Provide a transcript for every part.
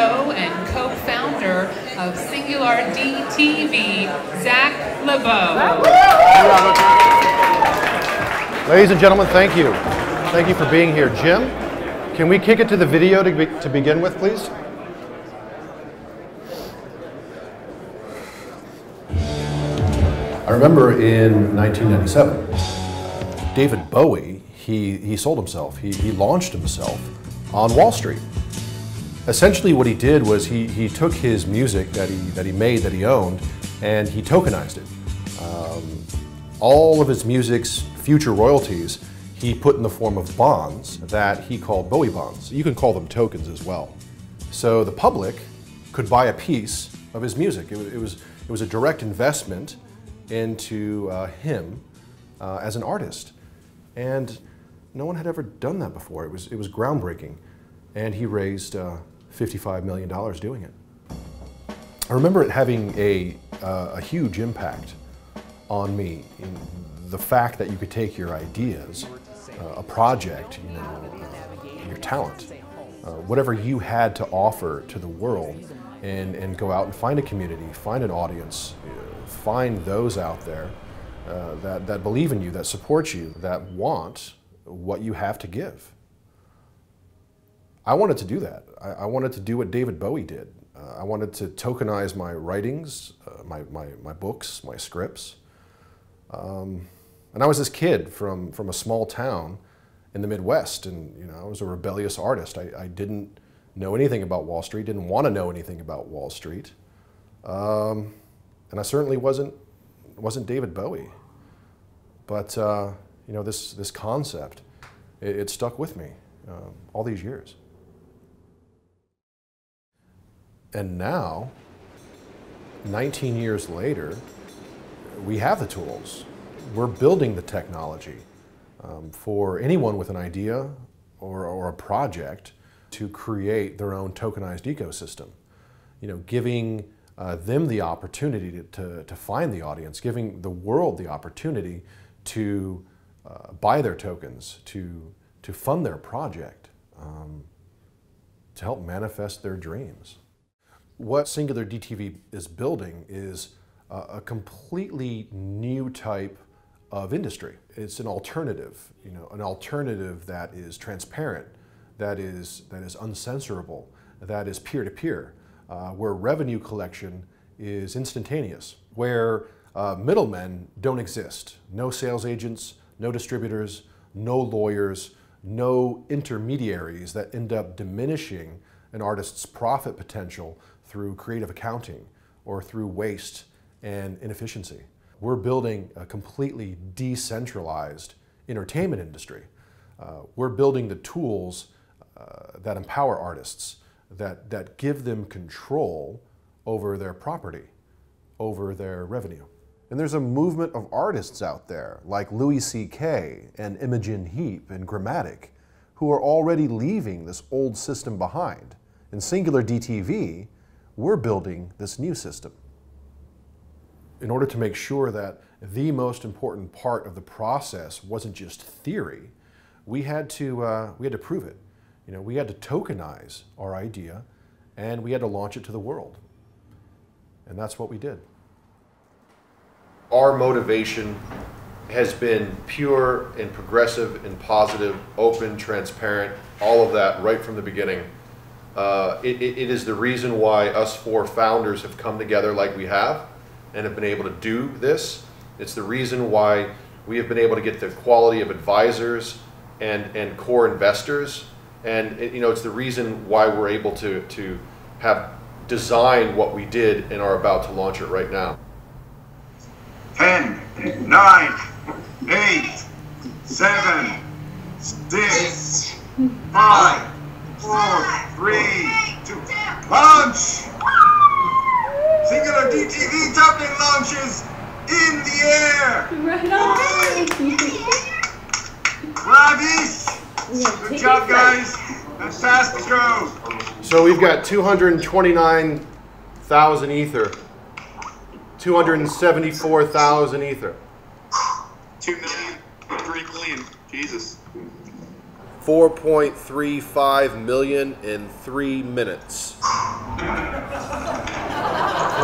CEO and co-founder of SingularDTV, Zach LeBeau. Ladies and gentlemen, thank you. Thank you for being here. Jim, can we kick it to the video to begin with, please? I remember in 1997, David Bowie, he sold himself. He launched himself on Wall Street. Essentially what he did was he took his music that he made, that he owned, and he tokenized it. All of his music's future royalties he put in the form of bonds that he called Bowie bonds. You can call them tokens as well. So the public could buy a piece of his music. It was a direct investment into him as an artist. And no one had ever done that before. It was groundbreaking. And he raised $55 million doing it. I remember it having a huge impact on me in the fact that you could take your ideas, a project, your talent, whatever you had to offer to the world, and go out and find a community, find an audience, find those out there that believe in you, that support you, that want what you have to give. I wanted to do that. I wanted to do what David Bowie did. I wanted to tokenize my writings, my books, my scripts. And I was this kid from a small town in the Midwest, and I was a rebellious artist. I didn't know anything about Wall Street, didn't want to know anything about Wall Street. And I certainly wasn't David Bowie. But this concept, it stuck with me all these years. And now, 19 years later, we have the tools. We're building the technology for anyone with an idea or a project to create their own tokenized ecosystem. Giving them the opportunity to find the audience, giving the world the opportunity to buy their tokens, to fund their project, to help manifest their dreams. What SingularDTV is building is a completely new type of industry. It's an alternative, an alternative that is transparent, that is uncensorable, that is peer-to-peer, where revenue collection is instantaneous, where middlemen don't exist. No sales agents, no distributors, no lawyers, no intermediaries that end up diminishing an artist's profit potential through creative accounting or through waste and inefficiency. We're building a completely decentralized entertainment industry. We're building the tools that empower artists, that give them control over their property, over their revenue. And there's a movement of artists out there like Louis C.K. and Imogen Heap and Grammatic who are already leaving this old system behind. In SingularDTV, we're building this new system. In order to make sure that the most important part of the process wasn't just theory, we had to prove it. We had to tokenize our idea, and we had to launch it to the world. And that's what we did. Our motivation has been pure and progressive and positive, open, transparent, all of that right from the beginning. It is the reason why us four founders have come together like we have and have been able to do this. It's the reason why we have been able to get the quality of advisors and core investors. And it's the reason why we're able to have designed what we did and are about to launch it right now. 10, 9, 8, 7, 6, 5, 4, 3, 2, launch! SingularDTV token launches in the air! Right on! Bravis! Good job, guys! Fantastico! So we've got 229,000 Ether. 274,000 Ether. 2 million, 3 million, Jesus. 4.35 million in 3 minutes.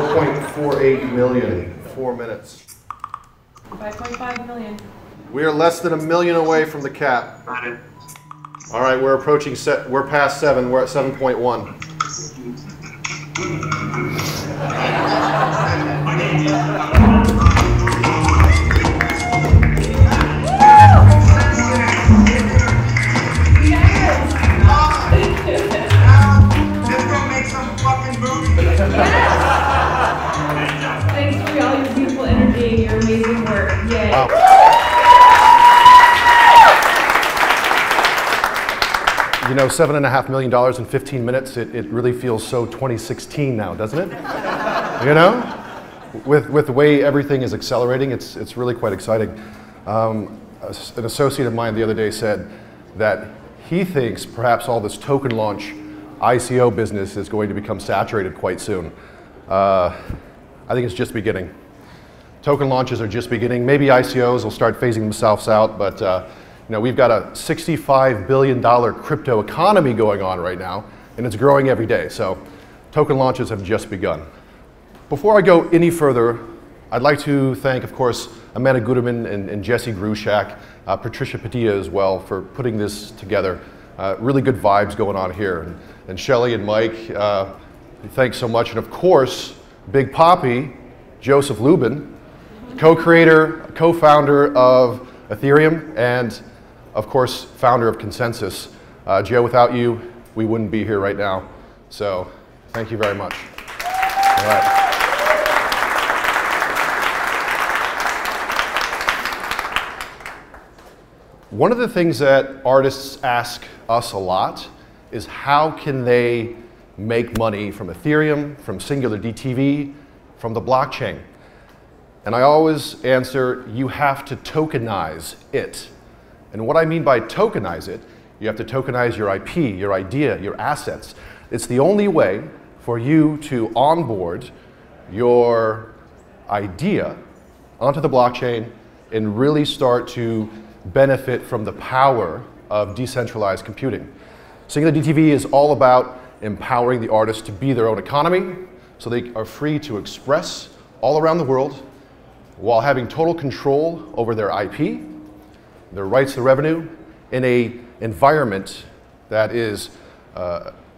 4.48 million, 4 minutes. 5.5 million. We are less than 1 million away from the cap. Got it. All right, we're approaching we're past 7, we're at 7.1. Let's go make some fucking movies. Thanks for all your beautiful energy and your amazing work. Yay. Wow. You know, $7.5 million in 15 minutes, it really feels so 2016 now, doesn't it? You know? With the way everything is accelerating, it's really quite exciting. An associate of mine the other day said that he thinks perhaps all this token launch ICO business is going to become saturated quite soon. I think it's just beginning. Token launches are just beginning. Maybe ICOs will start phasing themselves out, but you know, we've got a $65 billion crypto economy going on right now, and it's growing every day. So token launches have just begun. Before I go any further, I'd like to thank, of course, Amanda Guterman and Jesse Grushak, Patricia Padilla as well, for putting this together. Really good vibes going on here. And Shelly and Mike, thanks so much. And of course, Big Poppy, Joseph Lubin, co-creator, co-founder of Ethereum, and of course, founder of Consensus. Joe, without you, we wouldn't be here right now. So thank you very much. All right. One of the things that artists ask us a lot is how can they make money from Ethereum, from SingularDTV, from the blockchain? And I always answer, you have to tokenize it. And what I mean by tokenize it, you have to tokenize your IP, your idea, your assets. It's the only way for you to onboard your idea onto the blockchain and really start to benefit from the power of decentralized computing. SingularDTV is all about empowering the artists to be their own economy so they are free to express all around the world while having total control over their IP, their rights to revenue, in an environment that is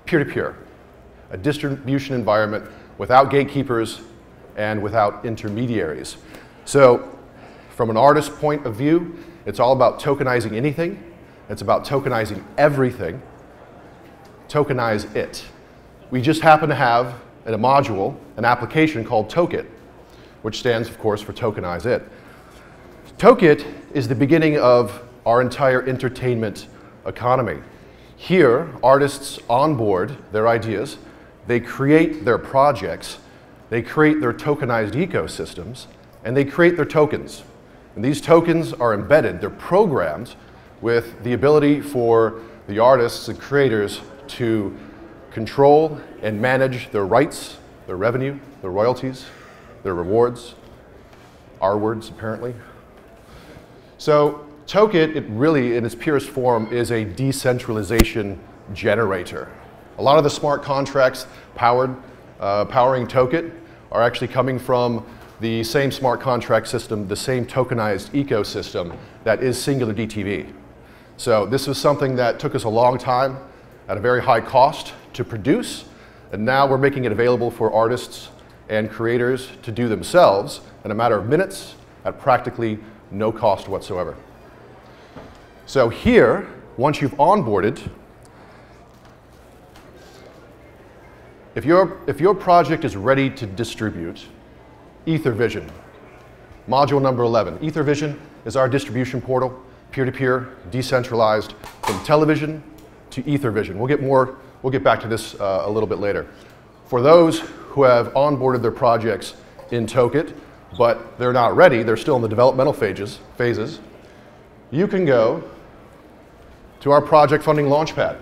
peer-to-peer, a distribution environment without gatekeepers and without intermediaries. So from an artist's point of view, it's all about tokenizing anything. It's about tokenizing everything. Tokenize it. We just happen to have in a module an application called Tokit, which stands, of course, for Tokenize It. Tokit is the beginning of our entire entertainment economy. Here, artists onboard their ideas, they create their projects, they create their tokenized ecosystems, and they create their tokens. And these tokens are embedded, they're programmed with the ability for the artists and creators to control and manage their rights, their revenue, their royalties, their rewards, our words apparently. So Tokit, it really, in its purest form, is a decentralization generator. A lot of the smart contracts powering Tokit are actually coming from the same smart contract system, the same tokenized ecosystem that is SingularDTV. So this was something that took us a long time at a very high cost to produce, and now we're making it available for artists and creators to do themselves in a matter of minutes at practically no cost whatsoever. So here, once you've onboarded, if your project is ready to distribute, EtherVision, module number 11. EtherVision is our distribution portal, peer-to-peer, decentralized, from television to EtherVision. We'll get back to this a little bit later. For those who have onboarded their projects in Tokit, but they're not ready, they're still in the developmental phases, you can go to our project funding launchpad.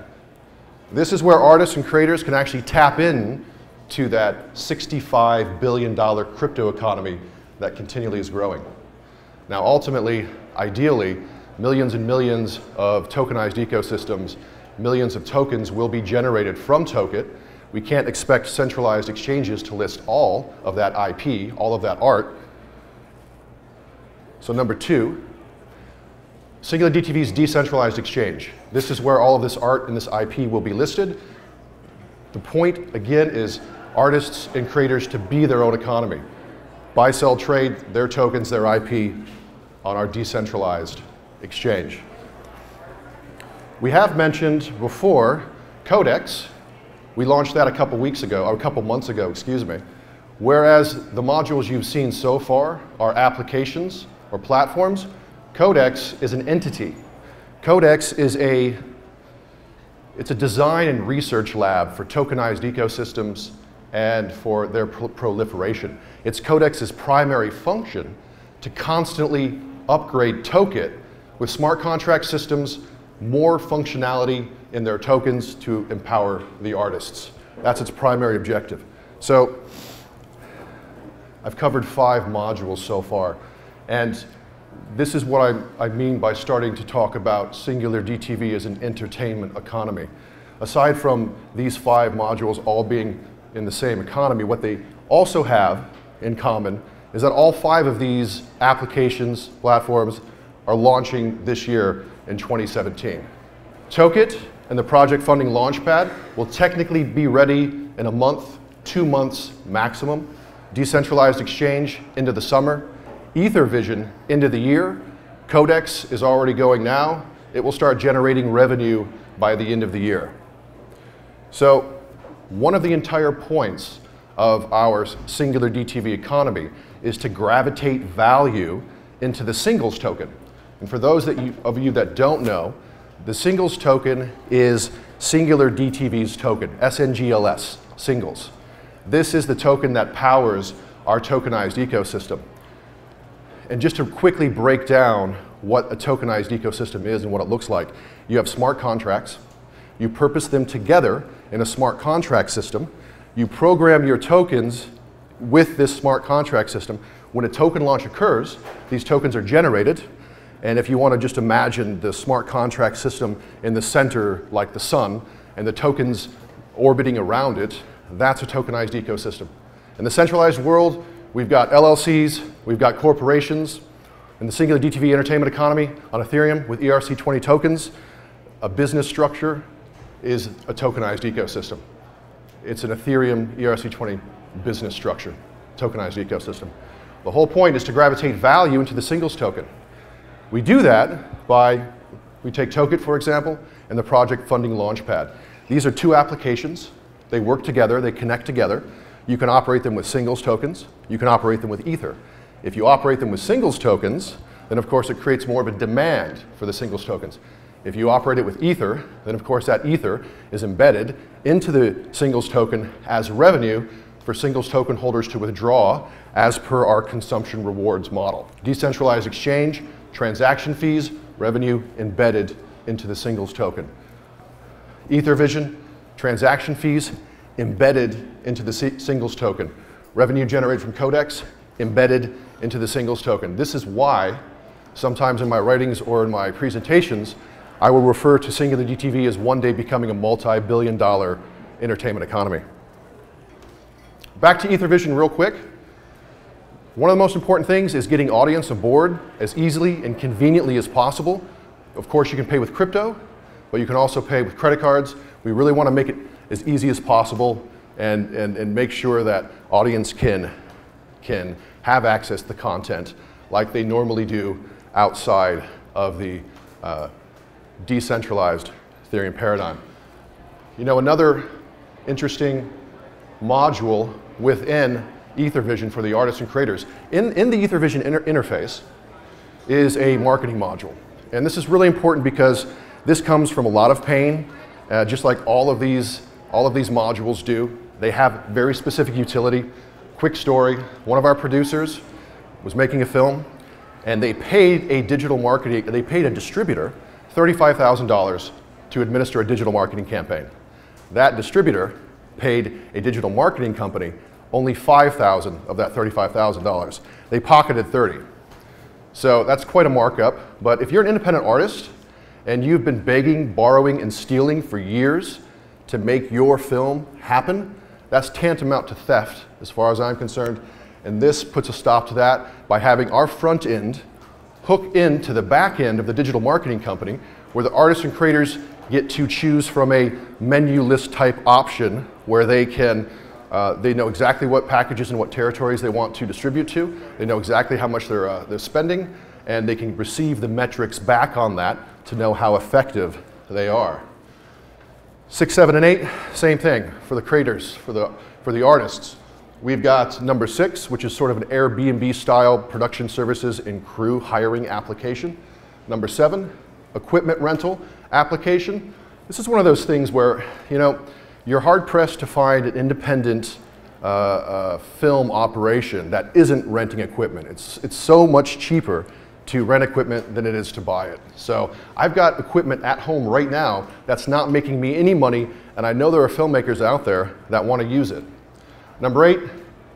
This is where artists and creators can actually tap in to that $65 billion crypto economy that continually is growing. Now ultimately, ideally, millions and millions of tokenized ecosystems, millions of tokens will be generated from Tokit, We can't expect centralized exchanges to list all of that IP, all of that art. So number 2, SingularDTV's decentralized exchange. This is where all of this art and this IP will be listed. The point, again, is artists and creators to be their own economy. Buy, sell, trade their tokens, their IP on our decentralized exchange. We have mentioned before Codex. We launched that a couple months ago, excuse me. Whereas the modules you've seen so far are applications or platforms, Codex is an entity. Codex is it's a design and research lab for tokenized ecosystems and for their proliferation. It's Codex's primary function to constantly upgrade Tokit with smart contract systems, more functionality in their tokens to empower the artists. That's its primary objective. So I've covered 5 modules so far, and this is what I mean by starting to talk about SingularDTV as an entertainment economy. Aside from these 5 modules all being in the same economy, what they also have in common is that all 5 of these applications, platforms, are launching this year in 2017. Tokit and the project funding launchpad will technically be ready in a month, 2 months maximum. Decentralized exchange into the summer. Ethervision into the year. Codex is already going now. It will start generating revenue by the end of the year. So one of the entire points of our SingularDTV economy is to gravitate value into the singles token. And for those of you that don't know, the singles token is SingularDTV's token, SNGLS, singles. This is the token that powers our tokenized ecosystem. And just to quickly break down what a tokenized ecosystem is and what it looks like, you have smart contracts. You purpose them together in a smart contract system. You program your tokens with this smart contract system. When a token launch occurs, these tokens are generated. And if you want to just imagine the smart contract system in the center like the sun and the tokens orbiting around it, that's a tokenized ecosystem. In the centralized world, we've got LLCs, we've got corporations. In the SingularDTV entertainment economy on Ethereum with ERC20 tokens, a business structure is a tokenized ecosystem. It's an Ethereum ERC20 business structure, tokenized ecosystem. The whole point is to gravitate value into the singles token. We do that by, we take Tokit, for example, and the project funding launchpad. These are 2 applications. They work together, they connect together. You can operate them with singles tokens. You can operate them with Ether. If you operate them with singles tokens, then of course it creates more of a demand for the singles tokens. If you operate it with Ether, then of course that Ether is embedded into the singles token as revenue for singles token holders to withdraw as per our consumption rewards model. Decentralized exchange, transaction fees, revenue embedded into the singles token. Ethervision, transaction fees embedded into the singles token. Revenue generated from Codex embedded into the singles token. This is why sometimes in my writings or in my presentations, I will refer to SingularDTV as one day becoming a multi-billion-dollar entertainment economy. Back to Ethervision real quick. One of the most important things is getting audience aboard as easily and conveniently as possible. Of course, you can pay with crypto, but you can also pay with credit cards. We really want to make it as easy as possible and make sure that audience can have access to the content like they normally do outside of the decentralized Ethereum paradigm. You know, another interesting module within Ethervision for the artists and creators, in the Ethervision interface is a marketing module. And this is really important because this comes from a lot of pain, just like all of these modules do. They have very specific utility. Quick story, one of our producers was making a film and they paid a distributor $35,000 to administer a digital marketing campaign. That distributor paid a digital marketing company only $5,000 of that $35,000. They pocketed $30,000. So that's quite a markup, but if you're an independent artist and you've been begging, borrowing, and stealing for years to make your film happen, that's tantamount to theft as far as I'm concerned. And this puts a stop to that by having our front end hook into the back end of the digital marketing company, where the artists and creators get to choose from a menu list type option where they can, they know exactly what packages and what territories they want to distribute to. They know exactly how much they're spending, and they can receive the metrics back on that to know how effective they are. 6, 7, and 8, same thing for the creators, for the artists. We've got number 6, which is sort of an Airbnb style production services and crew hiring application. Number 7, equipment rental application. This is one of those things where, you know, you're hard pressed to find an independent film operation that isn't renting equipment. It's so much cheaper to rent equipment than it is to buy it. So I've got equipment at home right now that's not making me any money, and I know there are filmmakers out there that want to use it. Number 8,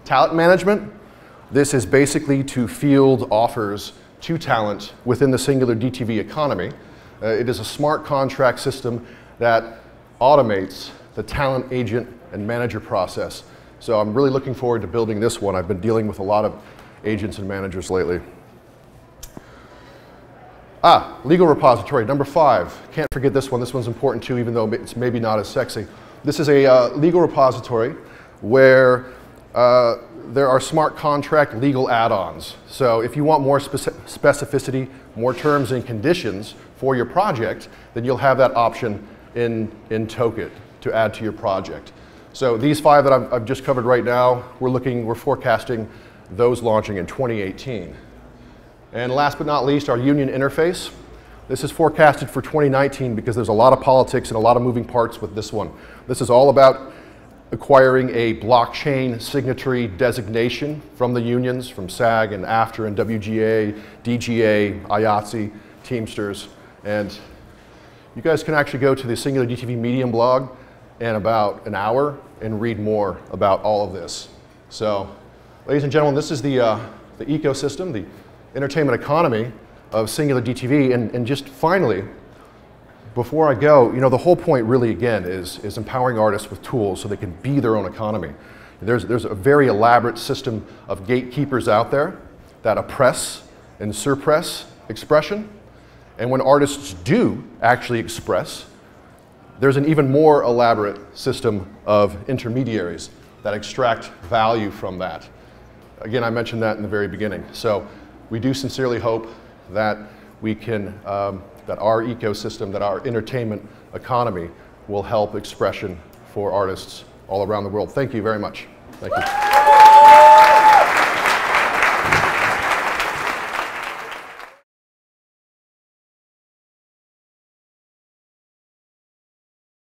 talent management. This is basically to field offers to talent within the SingularDTV economy. It is a smart contract system that automates the talent agent and manager process. So I'm really looking forward to building this one. I've been dealing with a lot of agents and managers lately. Legal repository, number 5. Can't forget this one. This one's important too, even though it's maybe not as sexy. This is a legal repository where there are smart contract legal add-ons. So if you want more specificity, more terms and conditions for your project, then you'll have that option in Token to add to your project. So these 5 that I've just covered right now, we're forecasting those launching in 2018. And last but not least, our union interface. This is forecasted for 2019 because there's a lot of politics and a lot of moving parts with this one. This is all about acquiring a blockchain signatory designation from the unions, from SAG and AFTRA and WGA, DGA, IATSE, Teamsters. And you guys can actually go to the SingularDTV Medium blog in about an hour and read more about all of this. So, ladies and gentlemen, this is the ecosystem, the entertainment economy of SingularDTV. And just finally, before I go, you know, the whole point really, again, is empowering artists with tools so they can be their own economy. There's a very elaborate system of gatekeepers out there that oppress and suppress expression. And when artists do actually express, there's an even more elaborate system of intermediaries that extract value from that. Again, I mentioned that in the very beginning. So we do sincerely hope that we can, that our ecosystem, that our entertainment economy will help expression for artists all around the world. Thank you very much. Thank you.